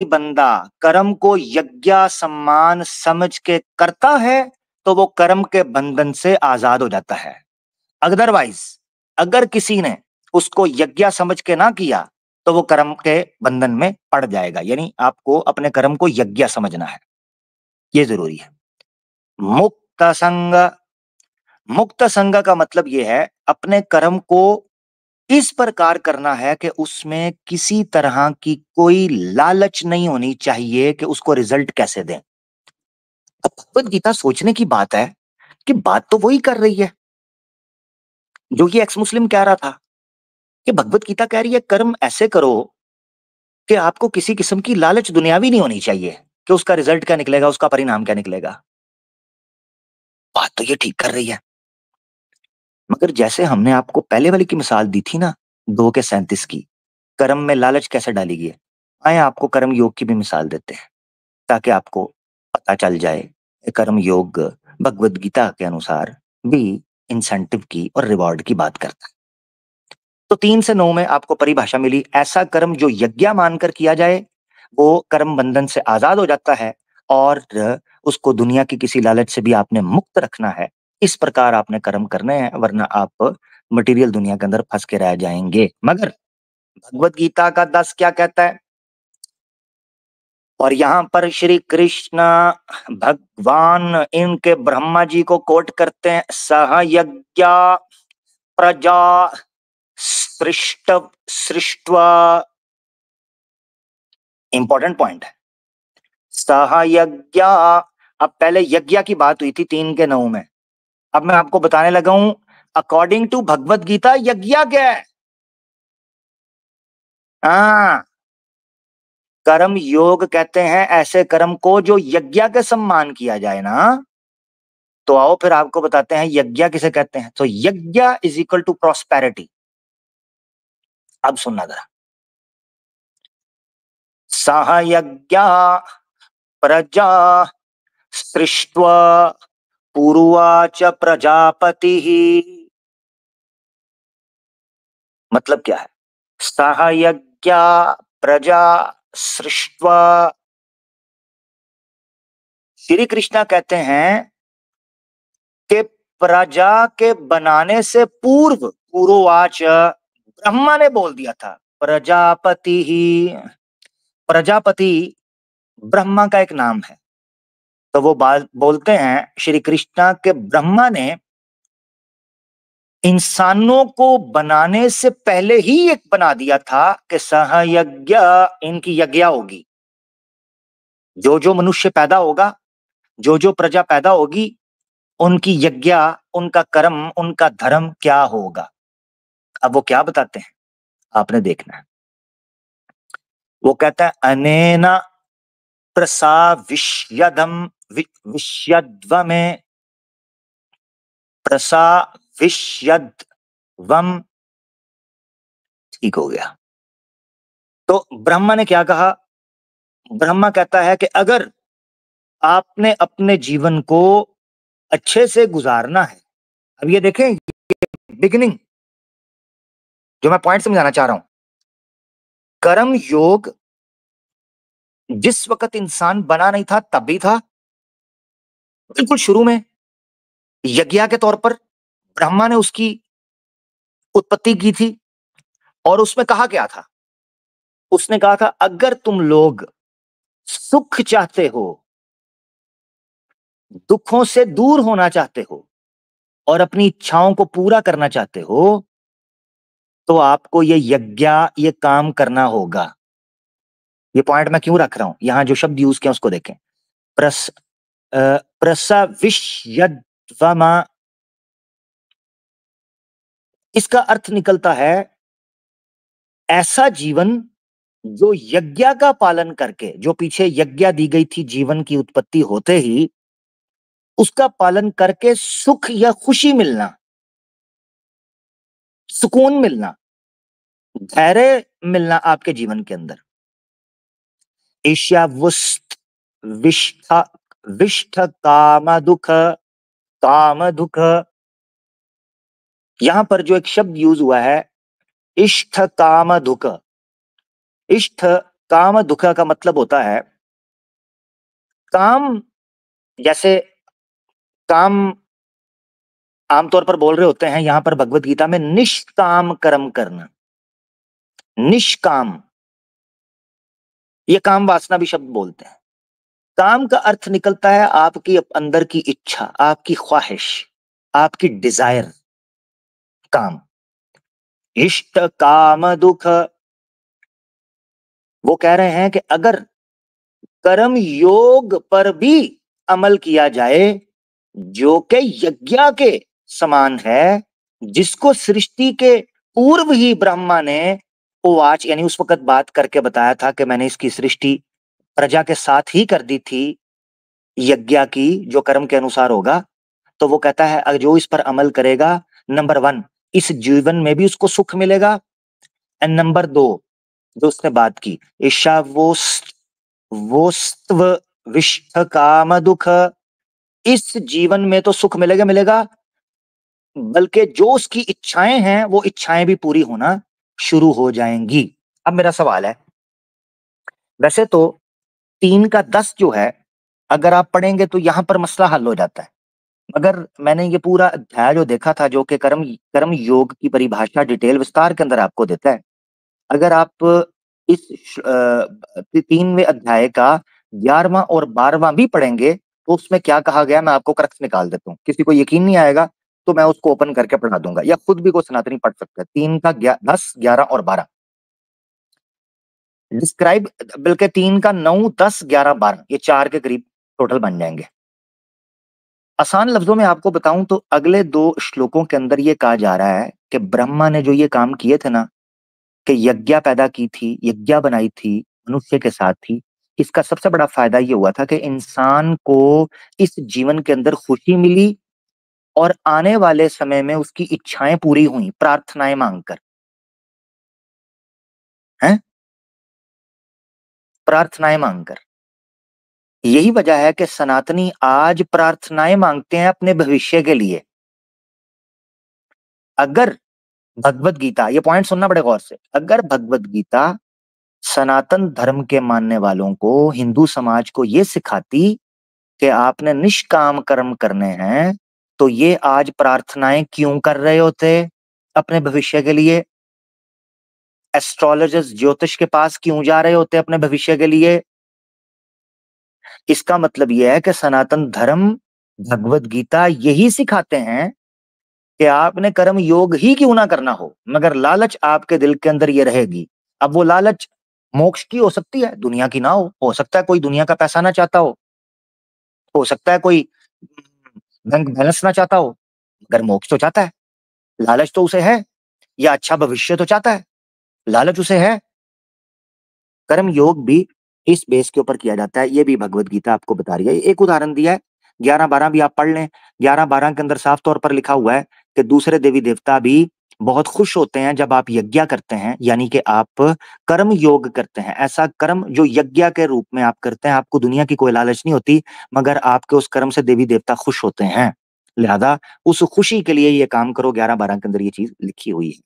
बंदा कर्म को यज्ञ सम्मान समझ के करता है तो वो कर्म के बंधन से आजाद हो जाता है। अदरवाइज अगर किसी ने उसको यज्ञ समझ के ना किया तो वो कर्म के बंधन में पड़ जाएगा। यानी आपको अपने कर्म को यज्ञ समझना है, ये जरूरी है। मुक्त संग, मुक्त संग का मतलब ये है अपने कर्म को इस प्रकार करना है कि उसमें किसी तरह की कोई लालच नहीं होनी चाहिए कि उसको रिजल्ट कैसे दें। अब भगवत गीता सोचने की बात है कि बात तो वही कर रही है जो ये एक्स मुस्लिम कह रहा था कि भगवत गीता कह रही है कर्म ऐसे करो कि आपको किसी किस्म की लालच दुनियावी नहीं होनी चाहिए कि उसका रिजल्ट क्या निकलेगा, उसका परिणाम क्या निकलेगा। बात तो ये ठीक कर रही है, मगर जैसे हमने आपको पहले वाली की मिसाल दी थी ना, 2 के 37 की, कर्म में लालच कैसे डाली गई है, आए आपको कर्म योग की भी मिसाल देते हैं ताकि आपको पता चल जाए कि कर्म योग भगवत गीता के अनुसार भी इंसेंटिव की और रिवॉर्ड की बात करता है। तो 3 से 9 में आपको परिभाषा मिली, ऐसा कर्म जो यज्ञ मानकर किया जाए वो कर्म बंधन से आजाद हो जाता है और उसको दुनिया की किसी लालच से भी आपने मुक्त रखना है। इस प्रकार आपने कर्म करने हैं, वरना आप मटेरियल दुनिया के अंदर फंस के रह जाएंगे। मगर भगवत गीता का 10 क्या कहता है, और यहां पर श्री कृष्ण भगवान इनके ब्रह्मा जी को कोट करते हैं, सह यज्ञ प्रजा सृष्ट सृष्टवा। इंपॉर्टेंट पॉइंट है, सह यज्ञ। अब पहले यज्ञ की बात हुई थी 3 के 9 में, अब मैं आपको बताने लगा हूं अकॉर्डिंग टू भगवत गीता यज्ञ क्या है। हाँ, कर्म योग कहते हैं ऐसे कर्म को जो यज्ञ के सम्मान किया जाए ना। तो आओ फिर आपको बताते हैं यज्ञ किसे कहते हैं। तो यज्ञ इज इक्वल टू प्रॉस्पेरिटी। अब सुनना जरा, सह यज्ञ प्रजा सृष्ट्वा पूर्वाच प्रजापति। मतलब क्या है, सह यज्ञ प्रजा सृष्ट्वा। श्री कृष्णा कहते हैं कि प्रजा के बनाने से पूर्व पूर्वाच ब्रह्मा ने बोल दिया था, प्रजापति ही। प्रजापति ब्रह्मा का एक नाम है। तो वो बोलते हैं श्री कृष्णा के ब्रह्मा ने इंसानों को बनाने से पहले ही एक बना दिया था कि सह यज्ञ इनकी यज्ञ होगी। जो जो मनुष्य पैदा होगा, जो जो प्रजा पैदा होगी, उनकी यज्ञ, उनका कर्म, उनका धर्म क्या होगा। अब वो क्या बताते हैं आपने देखना है। वो कहता है अनेना प्रसाविष्यदम विष्यद्वमे प्रसाविष्यद्वम। ठीक हो गया। तो ब्रह्मा ने क्या कहा, ब्रह्मा कहता है कि अगर आपने अपने जीवन को अच्छे से गुजारना है, अब ये देखें बिगिनिंग जो मैं पॉइंट समझाना चाह रहा हूं, कर्म योग जिस वक्त इंसान बना नहीं था तब भी था, बिल्कुल शुरू में यज्ञ के तौर पर ब्रह्मा ने उसकी उत्पत्ति की थी। और उसमें कहा क्या था, उसने कहा था अगर तुम लोग सुख चाहते हो, दुखों से दूर होना चाहते हो और अपनी इच्छाओं को पूरा करना चाहते हो तो आपको ये यज्ञ, ये काम करना होगा। ये पॉइंट मैं क्यों रख रहा हूं, यहां जो शब्द यूज किया उसको देखें, प्रस प्रसविष्यद्वमा। इसका अर्थ निकलता है ऐसा जीवन जो यज्ञ का पालन करके, जो पीछे यज्ञ दी गई थी जीवन की उत्पत्ति होते ही, उसका पालन करके सुख या खुशी मिलना, सुकून मिलना, धैर्य मिलना आपके जीवन के अंदर। ईर्ष्यावुष्ट विष्ठ विष्ठ काम दुख, काम दुख। यहां पर जो एक शब्द यूज हुआ है इष्ट काम दुख, इष्ट काम दुख का मतलब होता है काम, जैसे काम आमतौर पर बोल रहे होते हैं, यहां पर भगवत गीता में निष्काम कर्म करना, निष्काम, ये काम वासना भी शब्द बोलते हैं। काम का अर्थ निकलता है आपकी अंदर की इच्छा, आपकी ख्वाहिश, आपकी डिजायर, काम। इष्ट काम दुख, वो कह रहे हैं कि अगर कर्म योग पर भी अमल किया जाए, जो कि यज्ञ के समान है, जिसको सृष्टि के पूर्व ही ब्रह्मा ने उवाच यानी उस वक्त बात करके बताया था कि मैंने इसकी सृष्टि प्रजा के साथ ही कर दी थी, यज्ञ की, जो कर्म के अनुसार होगा। तो वो कहता है जो इस पर अमल करेगा, नंबर 1 इस जीवन में भी उसको सुख मिलेगा, एंड नंबर 2 जो उसने बात की, ईशा वोस्त्व विष्ठ काम दुख, इस जीवन में तो सुख मिलेगा मिलेगा, बल्कि जो उसकी इच्छाएं हैं वो इच्छाएं भी पूरी होना शुरू हो जाएंगी। अब मेरा सवाल है, वैसे तो 3 का 10 जो है, अगर आप पढ़ेंगे तो यहां पर मसला हल हो जाता है। मगर मैंने ये पूरा अध्याय जो देखा था, जो कि कर्म कर्म योग की परिभाषा डिटेल विस्तार के अंदर आपको देता है, अगर आप इस 3वें अध्याय का 11वां और 12वां भी पढ़ेंगे तो उसमें क्या कहा गया, मैं आपको क्रक्स निकाल देता हूँ। किसी को यकीन नहीं आएगा तो मैं उसको ओपन करके पढ़ा दूंगा, या खुद भी कोई सनातनी पढ़ सकता है। 3 का 10, 11 और 12 डिस्क्राइब, बल्कि 3 का 9, 10, 11, 12, ये 4 के करीब टोटल बन जाएंगे। आसान लफ्जों में आपको बताऊं तो अगले 2 श्लोकों के अंदर ये कहा जा रहा है कि ब्रह्मा ने जो ये काम किए थे ना, कि यज्ञ पैदा की थी, यज्ञ बनाई थी, मनुष्य के साथ थी, इसका सबसे बड़ा फायदा ये हुआ था कि इंसान को इस जीवन के अंदर खुशी मिली और आने वाले समय में उसकी इच्छाएं पूरी हुई, प्रार्थनाएं मांगकर, हैं, प्रार्थनाएं मांगकर। यही वजह है कि सनातनी आज प्रार्थनाएं मांगते हैं अपने भविष्य के लिए। अगर भगवत गीता, ये पॉइंट सुनना बड़े गौर से, अगर भगवत गीता सनातन धर्म के मानने वालों को, हिंदू समाज को ये सिखाती कि आपने निष्काम कर्म करने हैं, तो ये आज प्रार्थनाएं क्यों कर रहे होते अपने भविष्य के लिए? एस्ट्रोलॉजर्स, ज्योतिष के पास क्यों जा रहे होते अपने भविष्य के लिए? इसका मतलब यह है कि सनातन धर्म, भगवत गीता यही सिखाते हैं कि आपने कर्म योग ही क्यों ना करना हो, मगर लालच आपके दिल के अंदर ये रहेगी। अब वो लालच मोक्ष की हो सकती है, दुनिया की ना हो सकता है कोई दुनिया का पैसा ना चाहता हो सकता है कोई बैंक बैलेंस ना चाहता हो, मगर मोक्ष तो चाहता है, लालच तो उसे है, या अच्छा भविष्य तो चाहता है, लालच उसे है। कर्म योग भी इस बेस के ऊपर किया जाता है, ये भी भगवत गीता आपको बता रही है। एक उदाहरण दिया है, 11-12 भी आप पढ़ लें। 11-12 के अंदर साफ तौर पर लिखा हुआ है कि दूसरे देवी देवता भी बहुत खुश होते हैं जब आप यज्ञ करते हैं, यानी कि आप कर्म योग करते हैं। ऐसा कर्म जो यज्ञ के रूप में आप करते हैं, आपको दुनिया की कोई लालच नहीं होती, मगर आपके उस कर्म से देवी देवता खुश होते हैं। लिहाजा उस खुशी के लिए ये काम करो। 11-12 के अंदर ये चीज लिखी हुई है,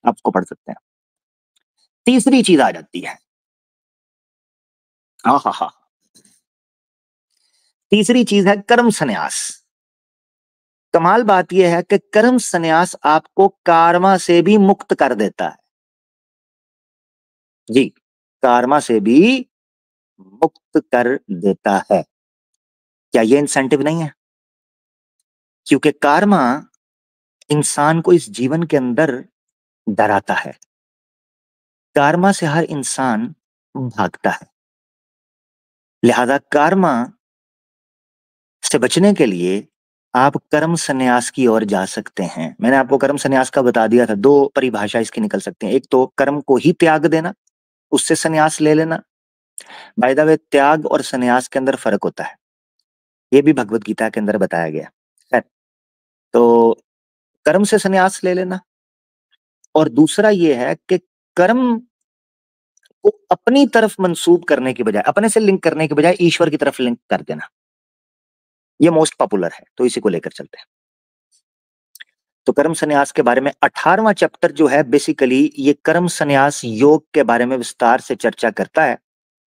आप उसको पढ़ सकते हैं। तीसरी चीज आ जाती है, हाँ हाँ हाँ, तीसरी चीज है कर्म संन्यास। कमाल बात यह है कि कर्म संन्यास आपको कार्मा से भी मुक्त कर देता है। जी, कार्मा से भी मुक्त कर देता है। क्या ये इंसेंटिव नहीं है? क्योंकि कार्मा इंसान को इस जीवन के अंदर डराता है, कार्मा से हर इंसान भागता है। लिहाजा कार्मा से बचने के लिए आप कर्म संन्यास की ओर जा सकते हैं। मैंने आपको कर्म संन्यास का बता दिया था, 2 परिभाषा इसकी निकल सकती हैं। एक तो कर्म को ही त्याग देना, उससे संन्यास ले लेना। बाय द वे, त्याग और संन्यास के अंदर फर्क होता है, ये भी भगवत गीता के अंदर बताया गया है। तो कर्म से संन्यास ले लेना, और दूसरा ये है कि कर्म को अपनी तरफ मंसूब करने के बजाय, अपने से लिंक करने के बजाय ईश्वर की तरफ लिंक कर देना। ये मोस्ट पॉपुलर है, तो इसी को लेकर चलते हैं। तो कर्म संन्यास के बारे में 18वां चैप्टर जो है बेसिकली ये कर्म संन्यास योग के बारे में विस्तार से चर्चा करता है।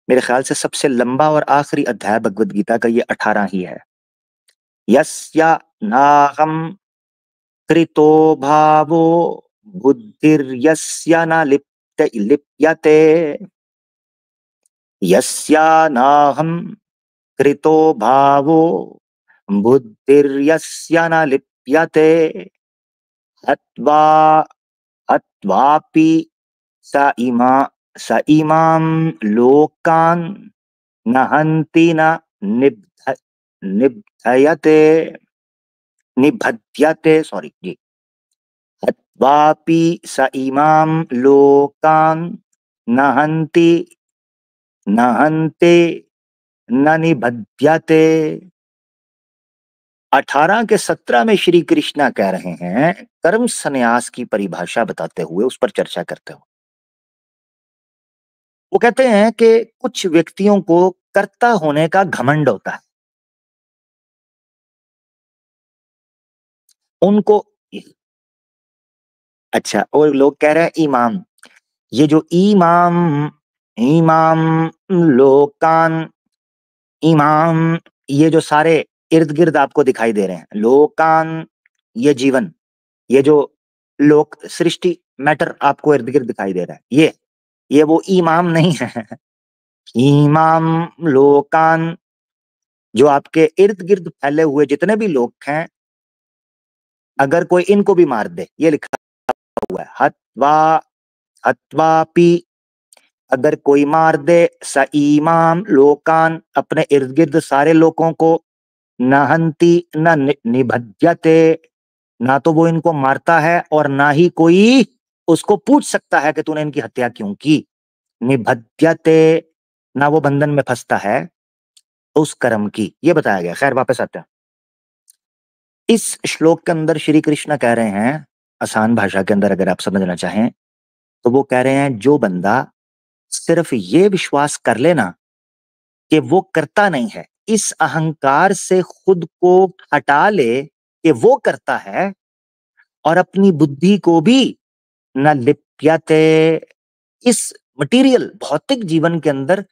मेरे ख्याल से सबसे लंबा और आखिरी अध्याय भगवद गीता का ये 18 ही है। यस्या नाहम कृतो भावो बुद्धिर्यस्य न लिप्यते, यस्या नाहम कृतो भावो बुद्धिर्यस्य न लिप्यते, हत्वा हत्वापि स इमा स इमां लोकान् न हन्ति न निबध्य निबध्यते निबध्यते सॉरी जी, हत्वापि स इमां लोकान् न हन्ति न हन्ते न निबध्यते। 18 के 17 में श्री कृष्णा कह रहे हैं कर्म संन्यास की परिभाषा बताते हुए, उस पर चर्चा करते हुए वो कहते हैं कि कुछ व्यक्तियों को कर्ता होने का घमंड होता है, उनको अच्छा, और लोग कह रहे हैं इमाम, ये जो इमाम इमाम लोकान इमाम, ये जो सारे इर्द गिर्द आपको दिखाई दे रहे हैं, लोकान ये जीवन, ये जो लोक सृष्टि मैटर आपको इर्द गिर्द दिखाई दे रहा है, ये वो इमाम नहीं है। इमाम लोकान, जो आपके इर्द गिर्द फैले हुए जितने भी लोग हैं, अगर कोई इनको भी मार दे, ये लिखा हुआ है हत्वा हत्वापि, अगर कोई मार दे स इमाम लोकान, अपने इर्द गिर्द सारे लोगों को, न हंति न निबध्यते, ना तो वो इनको मारता है और ना ही कोई उसको पूछ सकता है कि तूने इनकी हत्या क्यों की। निबध्यते, ना वो बंधन में फंसता है उस कर्म की, ये बताया गया। खैर वापस आते हैं। इस श्लोक के अंदर श्री कृष्ण कह रहे हैं, आसान भाषा के अंदर अगर आप समझना चाहें तो वो कह रहे हैं जो बंदा सिर्फ ये विश्वास कर लेना कि वो करता नहीं है, इस अहंकार से खुद को हटा ले कि वो करता है, और अपनी बुद्धि को भी न लिप्यते, इस मटेरियल भौतिक जीवन के अंदर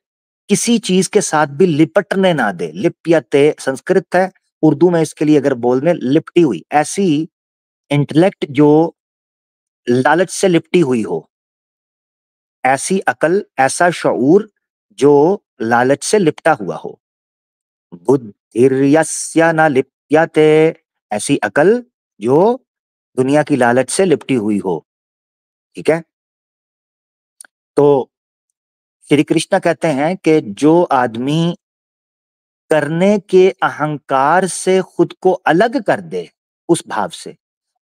किसी चीज के साथ भी लिपटने ना दे। लिप्यते संस्कृत है, उर्दू में इसके लिए अगर बोल दें लिपटी हुई, ऐसी इंटेलेक्ट जो लालच से लिपटी हुई हो, ऐसी अकल, ऐसा शऊर जो लालच से लिपटा हुआ हो। बुद्धिर्यस्य न लिप्यते, ऐसी अकल जो दुनिया की लालच से लिपटी हुई हो। ठीक है, तो श्री कृष्ण कहते हैं कि जो आदमी करने के अहंकार से खुद को अलग कर दे उस भाव से,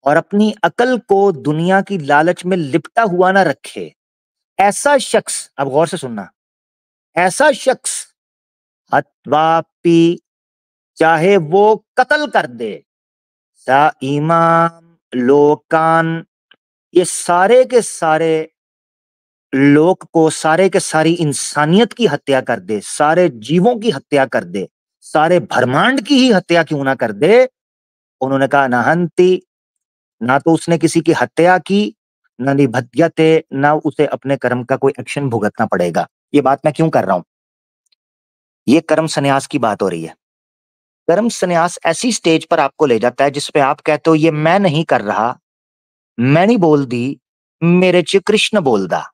और अपनी अकल को दुनिया की लालच में लिपटा हुआ ना रखे, ऐसा शख्स, अब गौर से सुनना, ऐसा शख्स हत्वापि, चाहे वो कत्ल कर दे, सा इमाम लोकान, ये सारे के सारे लोक को, सारे के सारी इंसानियत की हत्या कर दे, सारे जीवों की हत्या कर दे, सारे ब्रह्मांड की ही हत्या क्यों ना कर दे, उन्होंने कहा नहंति, ना तो उसने किसी की हत्या की, न निबध्यते, ना उसे अपने कर्म का कोई एक्शन भुगतना पड़ेगा। ये बात मैं क्यों कर रहा हूं, ये कर्म संन्यास की बात हो रही है। कर्म संन्यास ऐसी स्टेज पर आपको ले जाता है जिसपे आप कहते हो ये मैं नहीं कर रहा, मैं नहीं बोल दी, मेरे च कृष्ण बोलदा,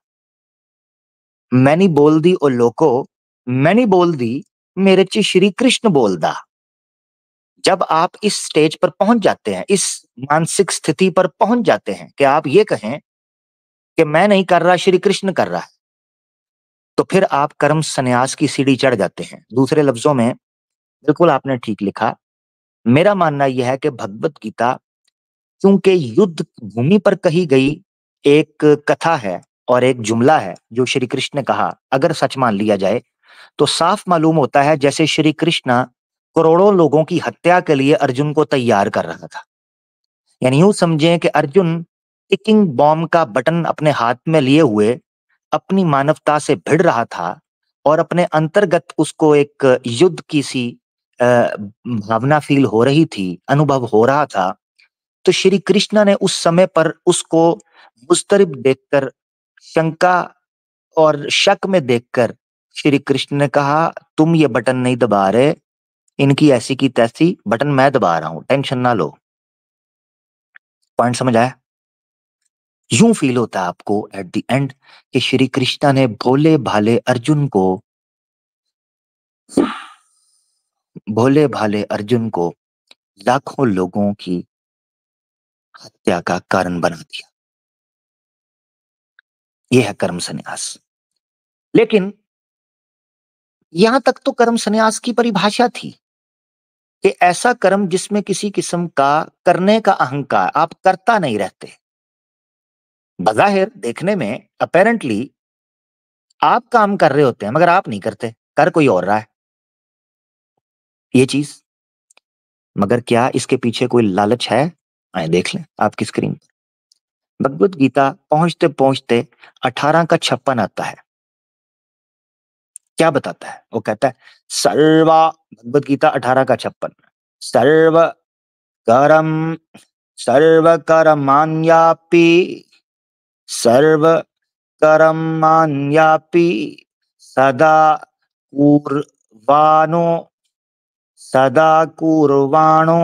मैं नहीं बोल दी ओ लोको, मैं नहीं बोल दी, मेरे च श्री कृष्ण बोलदा। जब आप इस स्टेज पर पहुंच जाते हैं, इस मानसिक स्थिति पर पहुंच जाते हैं कि आप ये कहें कि मैं नहीं कर रहा, श्री कृष्ण कर रहा है, तो फिर आप कर्म संन्यास की सीढ़ी चढ़ जाते हैं। दूसरे लफ्जों में, बिल्कुल आपने ठीक लिखा, मेरा मानना यह है कि भगवत गीता क्योंकि युद्ध भूमि पर कही गई एक कथा है और एक जुमला है जो श्री कृष्ण ने कहा, अगर सच मान लिया जाए तो साफ मालूम होता है जैसे श्री कृष्ण करोड़ों लोगों की हत्या के लिए अर्जुन को तैयार कर रहा था। यानी यूं समझें कि अर्जुन टिकिंग बॉम्ब का बटन अपने हाथ में लिए हुए अपनी मानवता से भिड़ रहा था, और अपने अंतर्गत उसको एक युद्ध की सी भावना फील हो रही थी, अनुभव हो रहा था तो श्री कृष्ण ने उस समय पर उसको मुस्तरिब देखकर, शंका और शक में देखकर श्री कृष्ण ने कहा, तुम ये बटन नहीं दबा रहे, इनकी ऐसी की तैसी, बटन मैं दबा रहा हूं, टेंशन ना लो। पॉइंट समझ आया? यूं फील होता है आपको एट द एंड कि श्री कृष्णा ने भोले भाले अर्जुन को, भोले भाले अर्जुन को लाखों लोगों की हत्या का कारण बना दिया। यह है कर्म संन्यास। लेकिन यहां तक तो कर्म संन्यास की परिभाषा थी कि ऐसा कर्म जिसमें किसी किस्म का करने का अहंकार, आप करता नहीं रहते। बज़ाहिर देखने में अपेरेंटली आप काम कर रहे होते हैं मगर आप नहीं करते, कर कोई और रहा है ये चीज। मगर क्या इसके पीछे कोई लालच है? आए देख लें आपकी स्क्रीन पर। भगवत गीता पहुंचते पहुंचते 18 का 56 आता है। क्या बताता है? वो कहता है सर्वा, भगवत गीता 18 का 56, सर्व करम, सर्व कर्माण्यपि, सर्व कर्माण्यपि सदा कुर्वाणो, सदा कुर्वाणो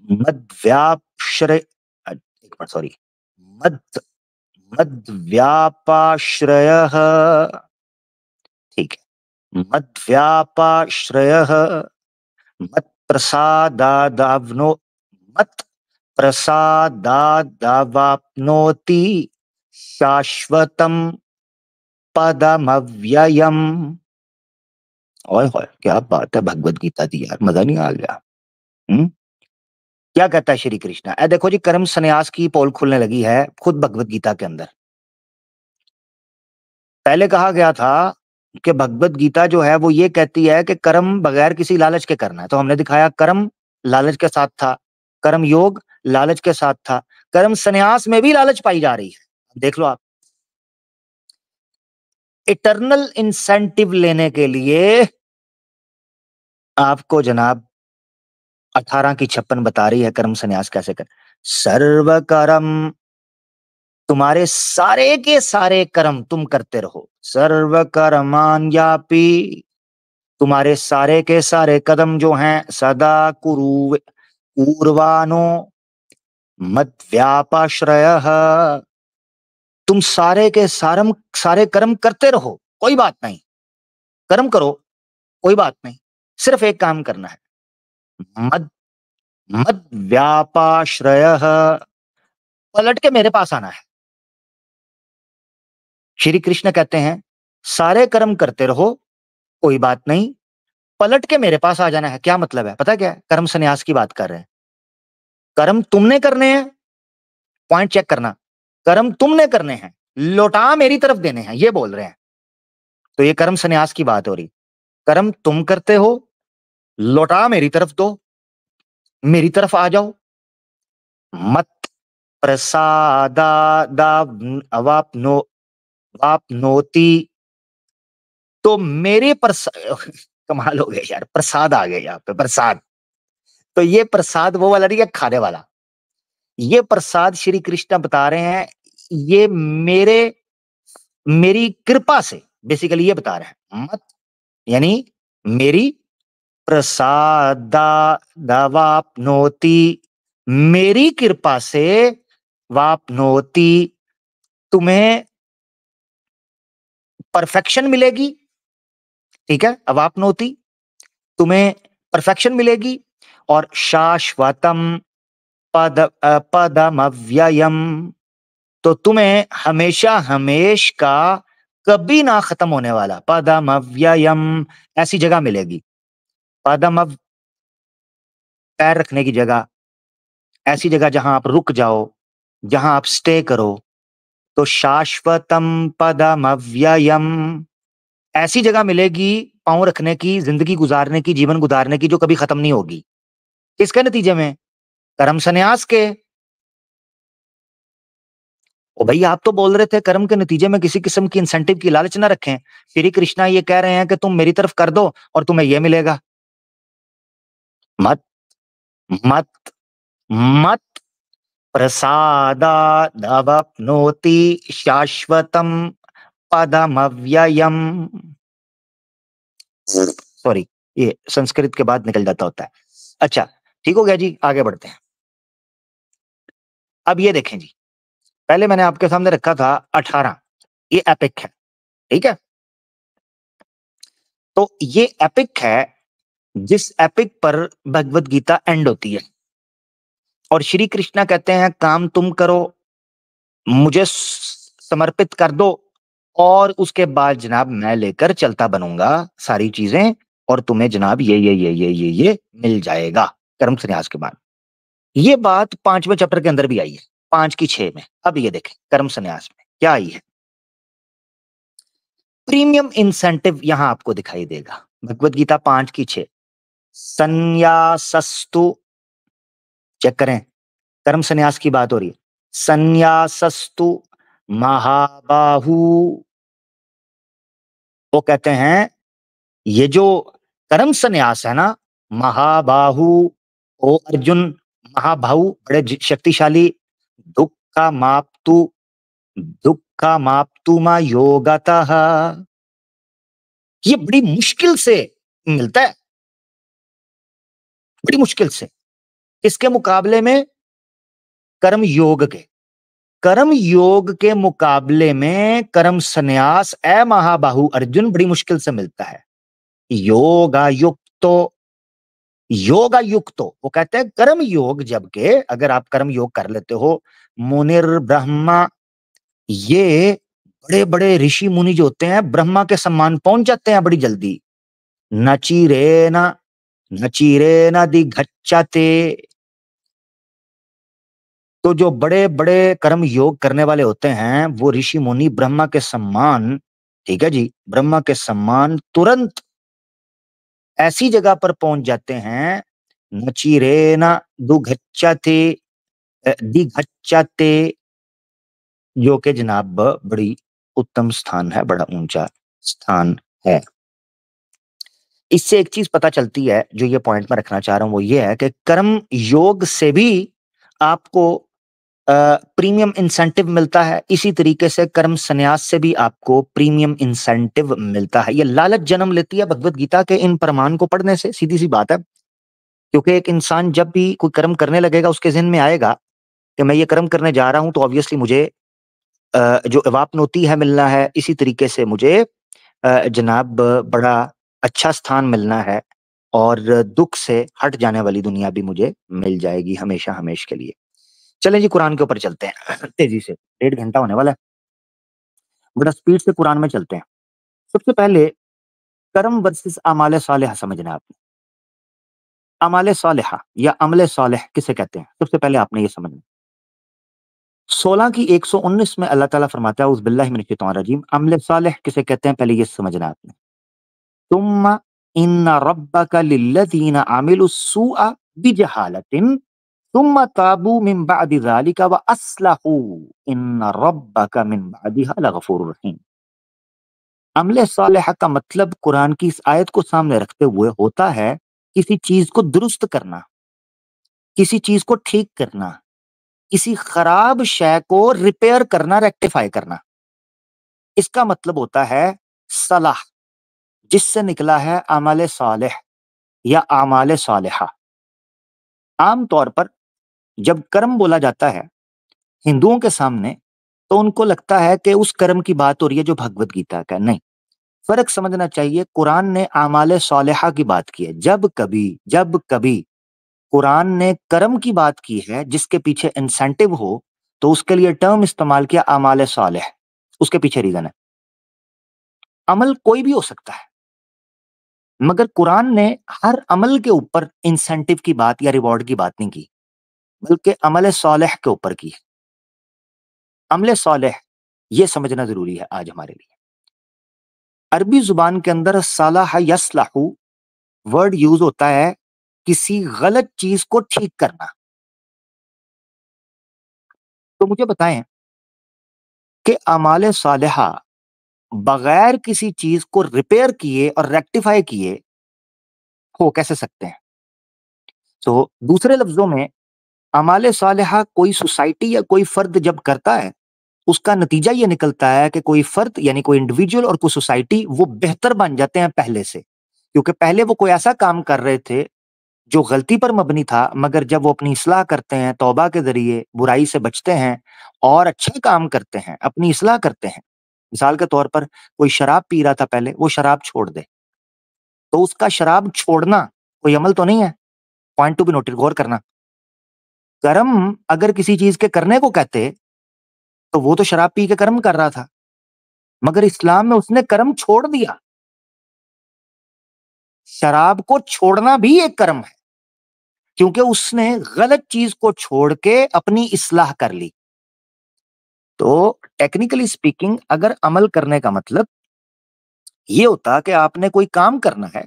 मद्व्याश्रय, एक मिनट सॉरी, मद मद्व्यापाश्रयः, ठीक है, मद्व्यापाश्रयः मत्प्रसादादावनो, मत प्रसादादावाप्नोति शाश्वतम पदमव्ययम्। ओए होए, क्या बात है भगवत गीता दी यार, मजा नहीं आ गया? क्या कहता है श्री कृष्ण? देखो जी, कर्म संन्यास की पोल खुलने लगी है खुद भगवत गीता के अंदर। पहले कहा गया था कि भगवत गीता जो है वो ये कहती है कि कर्म बगैर किसी लालच के करना है, तो हमने दिखाया कर्म लालच के साथ था, कर्म योग लालच के साथ था, कर्म संन्यास में भी लालच पाई जा रही है। देख लो आप, इटर्नल इंसेंटिव लेने के लिए आपको जनाब 18 की 56 बता रही है कर्म संन्यास कैसे कर। सर्व कर्म, तुम्हारे सारे के सारे कर्म तुम करते रहो, सर्व कर्मान्यापि, तुम्हारे सारे के सारे कदम जो हैं, सदा कुरु पूर्वानो मद्व्यापाश्रयः, तुम सारे के सारे कर्म करते रहो, कोई बात नहीं, कर्म करो कोई बात नहीं, सिर्फ एक काम करना है, मद मद्व्यापाश्रयः, पलट के मेरे पास आना है। श्री कृष्ण कहते हैं सारे कर्म करते रहो कोई बात नहीं, पलट के मेरे पास आ जाना है। क्या मतलब है पता क्या है? कर्म संन्यास की बात कर रहे हैं। कर्म तुमने करने हैं, पॉइंट चेक करना, कर्म तुमने करने हैं, लौटा मेरी तरफ देने हैं, ये बोल रहे हैं। तो ये कर्म संन्यास की बात हो रही। कर्म तुम करते हो, लौटा मेरी तरफ दो, मेरी तरफ आ जाओ। मत प्रसादा अवापनो वापनोति, तो मेरे कमाल हो गया यार, प्रसाद आ गया यहाँ पे, प्रसाद। तो ये प्रसाद वो वाला नहीं है खाने वाला, ये प्रसाद श्री कृष्ण बता रहे हैं, ये मेरी कृपा से, बेसिकली ये बता रहे हैं, मत यानी मेरी प्रसादावाप्नोति, मेरी कृपा से, वाप्नोति, तुम्हें परफेक्शन मिलेगी। ठीक है, अवाप्नोति, तुम्हें परफेक्शन मिलेगी, और शाश्वतम पदमव्ययम, तो तुम्हें हमेशा हमेश का, कभी ना खत्म होने वाला, पदमव्ययम, ऐसी जगह मिलेगी। पदमव, पैर रखने की जगह, ऐसी जगह जहां आप रुक जाओ, जहां आप स्टे करो। तो शाश्वतम पदमव्ययम, ऐसी जगह मिलेगी पांव रखने की, जिंदगी गुजारने की, जीवन गुजारने की, जो कभी खत्म नहीं होगी। किसके नतीजे में? कर्म संन्यास के। ओ भाई, आप तो बोल रहे थे कर्म के नतीजे में किसी किस्म की इंसेंटिव की लालच ना रखें। श्री कृष्णा ये कह रहे हैं कि तुम मेरी तरफ कर दो और तुम्हें ये मिलेगा। मत मत मत प्रसादादवप्नोति शाश्वतम पदमव्ययम। सॉरी, ये संस्कृत के बाद निकल जाता होता है। अच्छा, ठीक हो गया जी, आगे बढ़ते हैं। अब ये देखें जी, पहले मैंने आपके सामने रखा था 18, ये एपिक है, ठीक है। तो ये एपिक है, जिस एपिक पर भगवत गीता एंड होती है और श्री कृष्णा कहते हैं काम तुम करो, मुझे समर्पित कर दो, और उसके बाद जनाब मैं लेकर चलता बनूंगा सारी चीजें, और तुम्हें जनाब ये मिल जाएगा कर्म संन्यास के बाद। ये बात 5वें चैप्टर के अंदर भी आई है, 5 की 6 में। अब ये देखें कर्म संन्यास में क्या आई है। प्रीमियम इंसेंटिव यहां आपको दिखाई देगा, भगवत गीता 5 की 6, संन्यासस्तु, चेक करें, कर्म संन्यास की बात हो रही है। संन्यासस्तु महाबाहु, वो कहते हैं ये जो कर्म संन्यास है ना, महाबाहु, ओ अर्जुन, महाबाहु बड़े शक्तिशाली, दुख माप्तु, दुख माप्तु मा योगतः, ये बड़ी मुश्किल से मिलता है, बड़ी मुश्किल से। इसके मुकाबले में कर्म योग के, कर्म योग के मुकाबले में कर्म संन्यास ए महाबाहु अर्जुन बड़ी मुश्किल से मिलता है। योगायुक्तो, योगायुक्तो, वो कहते हैं कर्म योग, जबकि अगर आप कर्म योग कर लेते हो, मुनिर ब्रह्मा, ये बड़े बड़े ऋषि मुनि जो होते हैं ब्रह्मा के सम्मान पहुंच जाते हैं बड़ी जल्दी। नचिरेना, नचिरेना दिघच्चते, तो जो बड़े बड़े कर्म योग करने वाले होते हैं वो ऋषि मुनि ब्रह्मा के सम्मान, ठीक है जी, ब्रह्मा के सम्मान तुरंत ऐसी जगह पर पहुंच जाते हैं, नचिरेना दुघच्चते, दिघच्चते, जो कि जनाब बड़ी उत्तम स्थान है, बड़ा ऊंचा स्थान है। इससे एक चीज पता चलती है, जो ये पॉइंट मैं रखना चाह रहा हूं, वो ये है कि कर्म योग से भी आपको प्रीमियम इंसेंटिव मिलता है, इसी तरीके से कर्म संन्यास से भी आपको प्रीमियम इंसेंटिव मिलता है। ये लालच जन्म लेती है भगवत गीता के इन प्रमाण को पढ़ने से, सीधी सी बात है। क्योंकि एक इंसान जब भी कोई कर्म करने लगेगा, उसके ज़हन में आएगा कि मैं ये कर्म करने जा रहा हूं, तो ऑब्वियसली मुझे जो अवाप्नोति है मिलना है, इसी तरीके से मुझे जनाब बड़ा अच्छा स्थान मिलना है, और दुख से हट जाने वाली दुनिया भी मुझे मिल जाएगी हमेशा हमेश के लिए। चलें जी, कुरान के ऊपर चलते हैं तेजी से, 1.5 घंटा होने वाला है, बड़ा स्पीड से कुरान में चलते हैं। सबसे पहले कर्म वर्सेस अमाले सालिहा समझना है आपने। अमाले सालिहा या अमले सालिह किसे कहते हैं, सबसे पहले आपने ये समझना। 16 की 119 में अल्लाह ताला फरमाता है, उज़ बिल्लाहि मिनश शैतानिर रजीम, अमले सालिह किसे कहते हैं पहले ये समझना है आपने। तुम्मा इन्ना रब्बका लिल्लज़ीना अमिलुस सूअ बिजहालतिन तुम्मा ताबू मिन बअदि ज़ालिका व अस्लहू इन्ना रब्बका मिन बअदिहा लगफूरुर रहीम। अमले सालिहा का मतलब कुरान की इस आयत को सामने रखते हुए होता है किसी चीज को दुरुस्त करना, किसी चीज को ठीक करना, किसी खराब शय को रिपेयर करना, रेक्टिफाई करना। इसका मतलब होता है सलाह, जिससे निकला है अमले सालिह या आमाले सालिहा। आमतौर पर जब कर्म बोला जाता है हिंदुओं के सामने, तो उनको लगता है कि उस कर्म की बात हो रही है जो भगवत गीता का। नहीं, फर्क समझना चाहिए। कुरान ने आमाले सालिहा की बात की है। जब कभी कुरान ने कर्म की बात की है जिसके पीछे इंसेंटिव हो, तो उसके लिए टर्म इस्तेमाल किया आमाले सालिह। उसके पीछे रीजन है, अमल कोई भी हो सकता है, मगर कुरान ने हर अमल के ऊपर इंसेंटिव की बात या रिवॉर्ड की बात नहीं की, बल्कि अमल सालिह के ऊपर की है। अमले सालिह ये समझना जरूरी है आज हमारे लिए। अरबी जुबान के अंदर सलाह यस्लहु वर्ड यूज होता है किसी गलत चीज को ठीक करना। तो मुझे बताएं कि अमाले सालिहा बगैर किसी चीज को रिपेयर किए और रेक्टिफाई किए हो कैसे सकते हैं। तो दूसरे लफ्जों में अमाले सालिहा कोई सोसाइटी या कोई फर्द जब करता है, उसका नतीजा ये निकलता है कि कोई फर्द यानी कोई इंडिविजुअल और कोई सोसाइटी वो बेहतर बन जाते हैं पहले से। क्योंकि पहले वो कोई ऐसा काम कर रहे थे जो गलती पर मबनी था, मगर जब वो अपनी इस्लाह करते हैं, तौबा के ज़रिए बुराई से बचते हैं और अच्छा काम करते हैं, अपनी इस्लाह करते हैं। मिसाल के तौर पर कोई शराब पी रहा था पहले, वो शराब छोड़ दे, तो उसका शराब छोड़ना कोई अमल तो नहीं है। पॉइंट टू बी नोटेड, गौर करना। कर्म अगर किसी चीज़ के करने को कहते, तो वो तो शराब पी के कर्म कर रहा था, मगर इस्लाम में उसने कर्म छोड़ दिया। शराब को छोड़ना भी एक कर्म है, क्योंकि उसने गलत चीज़ को छोड़ के अपनी इस्लाह कर ली। तो टेक्निकली स्पीकिंग अगर अमल करने का मतलब ये होता कि आपने कोई काम करना है,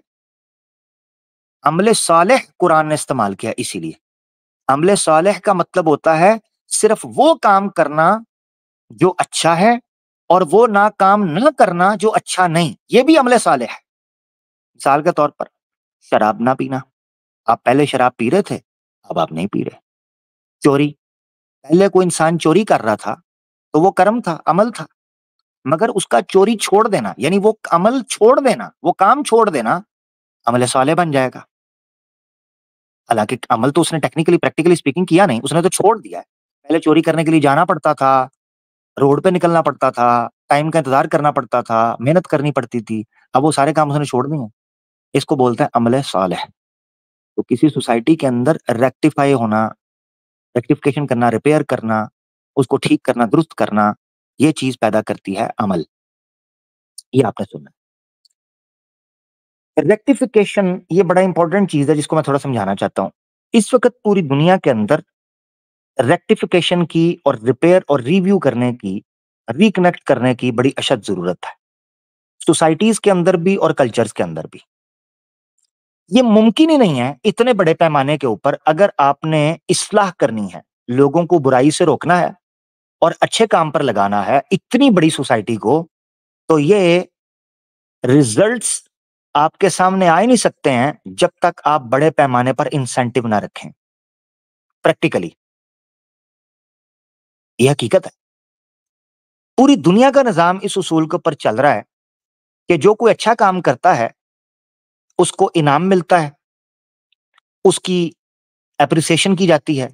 अमले सालेह कुरान ने इस्तेमाल किया इसीलिए। अमले सालेह का मतलब होता है सिर्फ वो काम करना जो अच्छा है और वो ना काम ना करना जो अच्छा नहीं, ये भी अमले सालेह है। मिसाल के तौर पर शराब ना पीना, आप पहले शराब पी रहे थे, अब आप नहीं पी रहे। चोरी, पहले कोई इंसान चोरी कर रहा था, तो वो कर्म था, अमल था, मगर उसका चोरी छोड़ देना यानी वो अमल छोड़ देना, वो काम छोड़ देना अमल सालेह बन जाएगा। हालाँकि अमल तो उसने टेक्निकली प्रैक्टिकली स्पीकिंग किया नहीं, उसने तो छोड़ दिया है। पहले चोरी करने के लिए जाना पड़ता था, रोड पे निकलना पड़ता था, टाइम का इंतज़ार करना पड़ता था, मेहनत करनी पड़ती थी। अब वो सारे काम उसने छोड़ दिए हैं। इसको बोलते हैं अमल सालेह। तो किसी सोसाइटी के अंदर रेक्टिफ़ाई होना, रेक्टिफ़िकेशन करना, रिपेयर करना, उसको ठीक करना, दुरुस्त करना, ये चीज़ पैदा करती है अमल। ये आपने सुना। रेक्टिफिकेशन ये बड़ा इंपॉर्टेंट चीज़ है जिसको मैं थोड़ा समझाना चाहता हूँ। इस वक़्त पूरी दुनिया के अंदर रेक्टिफिकेशन की और रिपेयर और रिव्यू करने की, रिकनेक्ट करने की बड़ी अशद ज़रूरत है। सोसाइटीज़ के अंदर भी और कल्चर्स के अंदर भी। ये मुमकिन ही नहीं है इतने बड़े पैमाने के ऊपर अगर आपने इस्लाह करनी है, लोगों को बुराई से रोकना है और अच्छे काम पर लगाना है, इतनी बड़ी सोसाइटी को, तो ये रिज़ल्ट्स आपके सामने आ ही नहीं सकते हैं जब तक आप बड़े पैमाने पर इंसेंटिव ना रखें। प्रैक्टिकली ये हकीकत है। पूरी दुनिया का निज़ाम इस उसूल के ऊपर चल रहा है कि जो कोई अच्छा काम करता है, उसको इनाम मिलता है, उसकी एप्रिसिएशन की जाती है,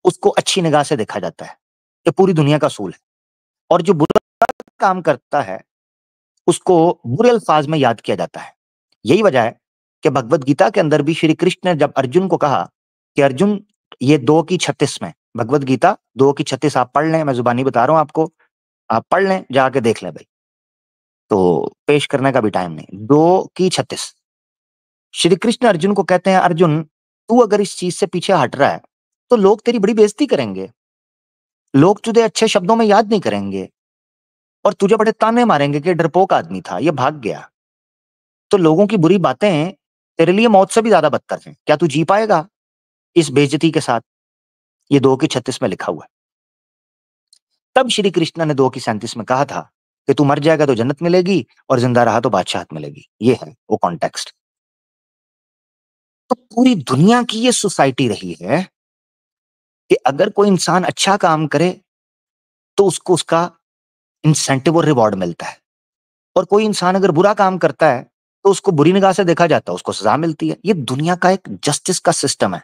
उसको अच्छी निगाह से देखा जाता है। ये पूरी दुनिया का असूल है। और जो बुरा काम करता है, उसको बुरे अल्फाज में याद किया जाता है। यही वजह है कि भगवद गीता के अंदर भी श्री कृष्ण ने जब अर्जुन को कहा कि अर्जुन, ये 2 की 36 में, भगवद गीता 2 की 36 आप पढ़ लें, मैं ज़ुबानी बता रहा हूँ आपको, आप पढ़ लें, जाके देख लें भई। तो पेश करने का भी टाइम नहीं। 2 की 36, श्री कृष्ण अर्जुन को कहते हैं, अर्जुन, तू अगर इस चीज़ से पीछे हट रहा है, तो लोग तेरी बड़ी बेइज़्ज़ती करेंगे। लोग तुझे अच्छे शब्दों में याद नहीं करेंगे और तुझे बड़े ताने मारेंगे कि डरपोक आदमी था, ये भाग गया। तो लोगों की बुरी बातें तेरे लिए मौत से भी ज़्यादा बदतर हैं। क्या तू जी पाएगा इस बेइज्जती के साथ? ये 2 की 36 में लिखा हुआ है। तब श्री कृष्ण ने 2 की 37 में कहा था कि तू मर जाएगा तो जन्नत मिलेगी और ज़िंदा रहा तो बादशाहत मिलेगी। ये है वो कॉन्टेक्स्ट। तो पूरी दुनिया की ये सोसाइटी रही है कि अगर कोई इंसान अच्छा काम करे, तो उसको उसका इंसेंटिव और रिवॉर्ड मिलता है। और कोई इंसान अगर बुरा काम करता है, तो उसको बुरी निगाह से देखा जाता है, उसको सज़ा मिलती है। ये दुनिया का एक जस्टिस का सिस्टम है।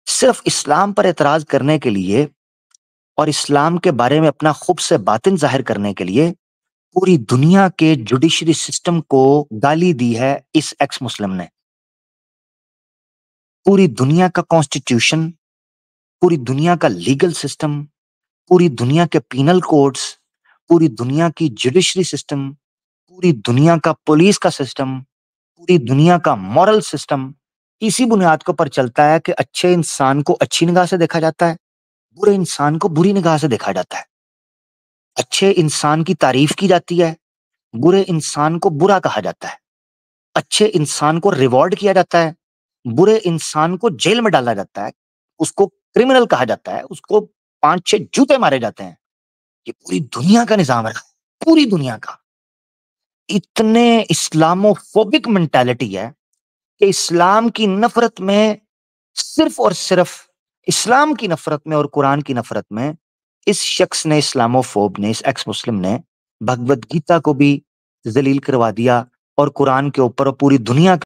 सिर्फ इस्लाम पर एतराज़ करने के लिए और इस्लाम के बारे में अपना खुब से बातिन ज़ाहिर करने के लिए पूरी दुनिया के जुडिशरी सिस्टम को गाली दी है इस एक्स मुस्लिम ने। पूरी दुनिया का कॉन्स्टिट्यूशन, पूरी दुनिया का लीगल सिस्टम, पूरी दुनिया के पीनल कोड्स, पूरी दुनिया की जुडिशरी सिस्टम, पूरी दुनिया का पुलिस का सिस्टम, पूरी दुनिया का मॉरल सिस्टम इसी बुनियाद के ऊपर चलता है कि अच्छे इंसान को अच्छी निगाह से देखा जाता है, बुरे इंसान को बुरी निगाह से देखा जाता है। अच्छे इंसान की तारीफ की जाती है, बुरे इंसान को बुरा कहा जाता है। अच्छे इंसान को रिवॉर्ड किया जाता है, बुरे इंसान को जेल में डाला जाता है, उसको क्रिमिनल कहा जाता है, उसको 5-6 जूते मारे जाते हैं। ये पूरी दुनिया का निज़ाम है, पूरी दुनिया का। इतने इस्लामोफोबिक मेंटालिटी है कि इस्लाम की नफ़रत में सिर्फ़ और सिर्फ़ इस्लाम की नफरत में और कुरान की नफरत में इस शख्स ने, इस्लामोफोब ने, इस एक्स मुस्लिम ने भगवत गीता को भी जलील करवा दिया और कुरान के ऊपर और पूरी दुनिया